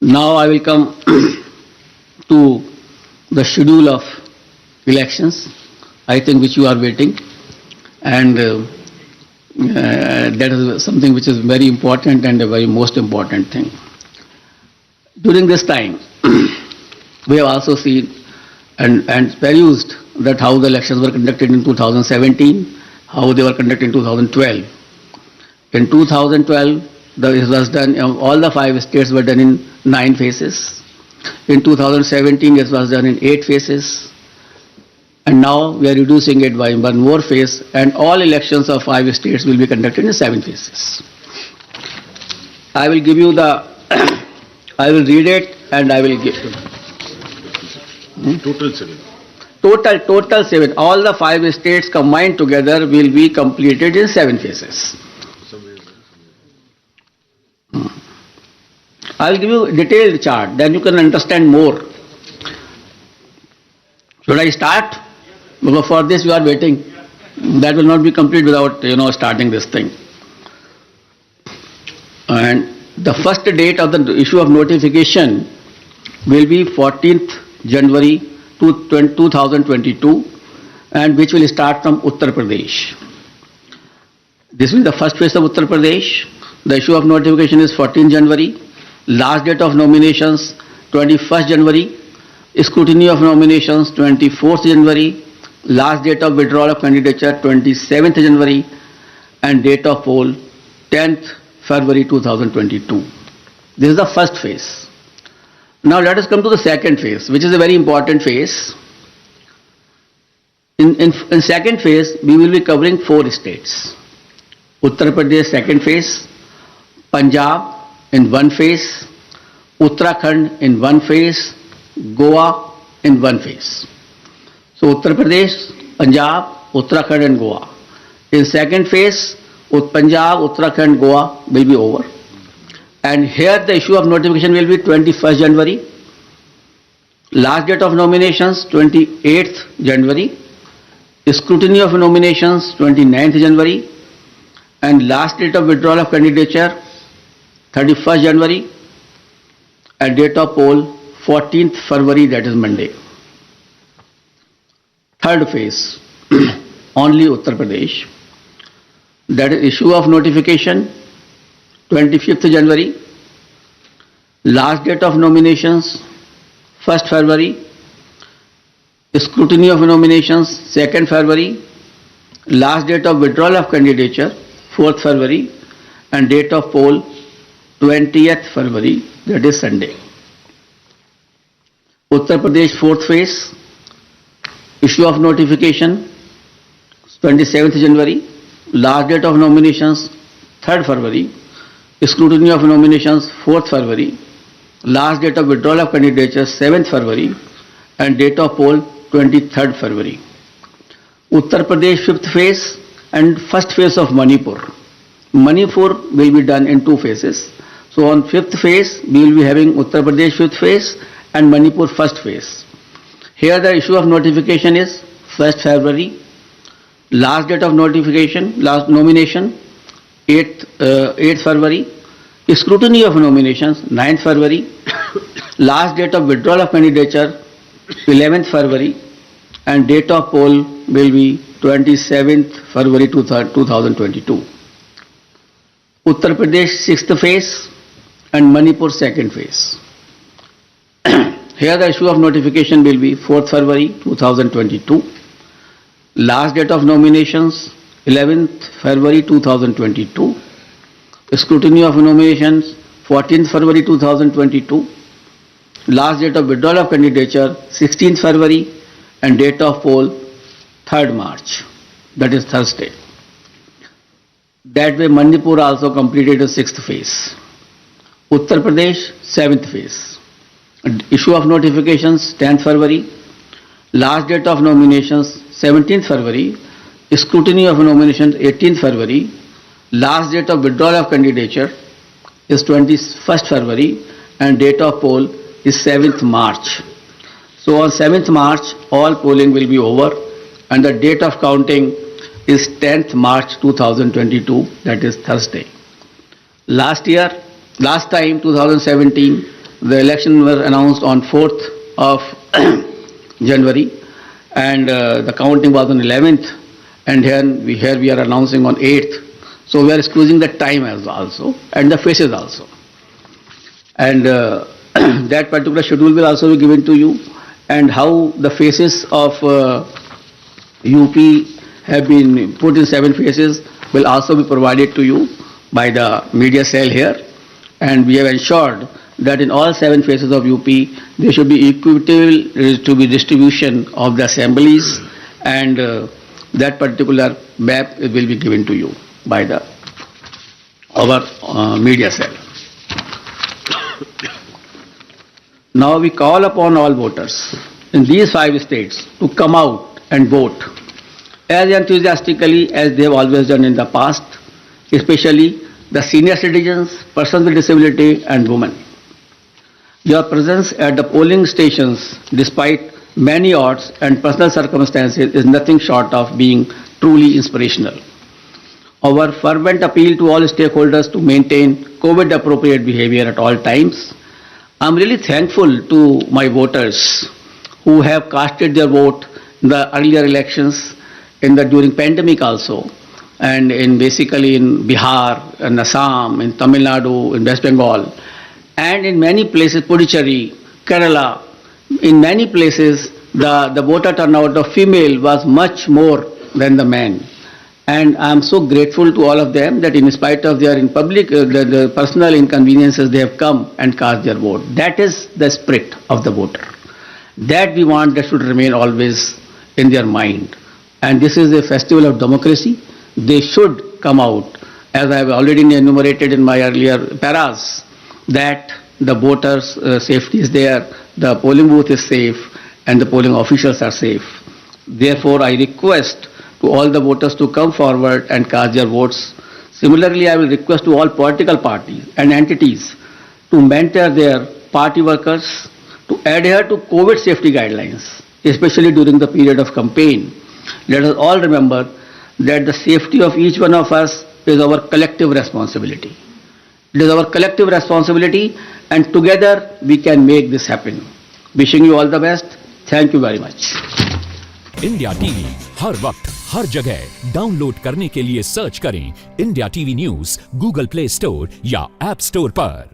Now I will come to the schedule of elections, I think which you are waiting, and that is something which is very important and a very most important thing. During this time, we have also seen and perused that how the elections were conducted in 2017, how they were conducted in 2012. In 2012, it was done, all the 5 states were done in 9 phases. In 2017, it was done in 8 phases. And now we are reducing it by one more phase, and all elections of 5 states will be conducted in 7 phases. I will give you the, I will read it and I will give. Total 7. Total 7. All the 5 states combined together will be completed in 7 phases. I will give you a detailed chart, then you can understand more. Should I start? Because for this you are waiting. That will not be complete without, starting this thing. And the first date of the issue of notification will be 14th January 2022, and which will start from Uttar Pradesh. This will be the first phase of Uttar Pradesh. The issue of notification is 14 January. Last date of nominations 21st January. Scrutiny of nominations 24th January. Last date of withdrawal of candidature 27th January. And date of poll 10th February 2022. This is the first phase. Now let us come to the second phase, which is a very important phase. In second phase, we will be covering 4 states. Uttar Pradesh second phase, Punjab in 1 phase, Uttarakhand in 1 phase, Goa in 1 phase. So Uttar Pradesh, Punjab, Uttarakhand and Goa. In second phase, Punjab, Uttarakhand, Goa will be over. And here the issue of notification will be 21st January. Last date of nominations 28th January. Scrutiny of nominations 29th January. And last date of withdrawal of candidature 31st January. And date of poll 14th February, that is Monday. Third phase, only Uttar Pradesh. That is issue of notification 25th January. Last date of nominations 1st February. Scrutiny of nominations 2nd February. Last date of withdrawal of candidature 4th February. And date of poll 20th February, that is Sunday. Uttar Pradesh 4th phase, issue of notification 27th January. Last date of nominations 3rd February. Scrutiny of nominations 4th February. Last date of withdrawal of candidature 7th February. And date of poll 23rd February. Uttar Pradesh 5th phase and first phase of Manipur. Manipur will be done in 2 phases. So on 5th phase, we will be having Uttar Pradesh 5th phase and Manipur 1st phase. Here the issue of notification is 1st February. Last date of notification, last nomination 8th February. Scrutiny of nominations 9th February. Last date of withdrawal of candidature 11th February. And date of poll will be 27th February 2022. Uttar Pradesh 6th phase and Manipur 2nd phase. Here the issue of notification will be 4th February 2022. Last date of nominations 11th February 2022. Scrutiny of nominations 14th February 2022. Last date of withdrawal of candidature 16th February. And date of poll 3rd March, that is Thursday. That way Manipur also completed the 6th phase. Uttar Pradesh 7th phase. Issue of notifications 10th February. Last date of nominations 17th February. Scrutiny of nominations 18th February. Last date of withdrawal of candidature is 21st February. And date of poll is 7th March. So on 7th March, all polling will be over, and the date of counting is 10th March 2022, that is Thursday. Last time, 2017, The election was announced on 4th of January, and the counting was on 11th, and here we are announcing on 8th. So we are squeezing the time as also, and the faces also. And that particular schedule will also be given to you, and how the faces of UP have been put in 7 phases will also be provided to you by the media cell here. And we have ensured that in all 7 phases of UP, there should be equitable to be distribution of the assemblies, and that particular map will be given to you by our media cell. Now we call upon all voters in these 5 states to come out and vote as enthusiastically as they have always done in the past, especially the senior citizens, persons with disability, and women. Your presence at the polling stations, despite many odds and personal circumstances, is nothing short of being truly inspirational. Our fervent appeal to all stakeholders to maintain COVID-appropriate behavior at all times. I'm really thankful to my voters who have casted their vote in the earlier elections, during pandemic also, and basically in Bihar, in Assam, in Tamil Nadu, in West Bengal, and in many places, Puducherry, Kerala, in many places, the voter turnout of female was much more than the men. And I am so grateful to all of them that in spite of their the personal inconveniences, they have come and cast their vote. That is the spirit of the voter. That we want that should remain always in their mind. And this is a festival of democracy. They should come out, as I have already enumerated in my earlier paras, that the voters' safety is there, the polling booth is safe, and the polling officials are safe. Therefore, I request to all the voters to come forward and cast their votes. Similarly, I will request to all political parties and entities to mentor their party workers to adhere to COVID safety guidelines, especially during the period of campaign. Let us all remember that the safety of each one of us is our collective responsibility. It is our collective responsibility, and together we can make this happen. Wishing you all the best. Thank you very much. India TV हर वक्त हर जगह download करने के लिए search करें India TV news Google Play Store या app store पर।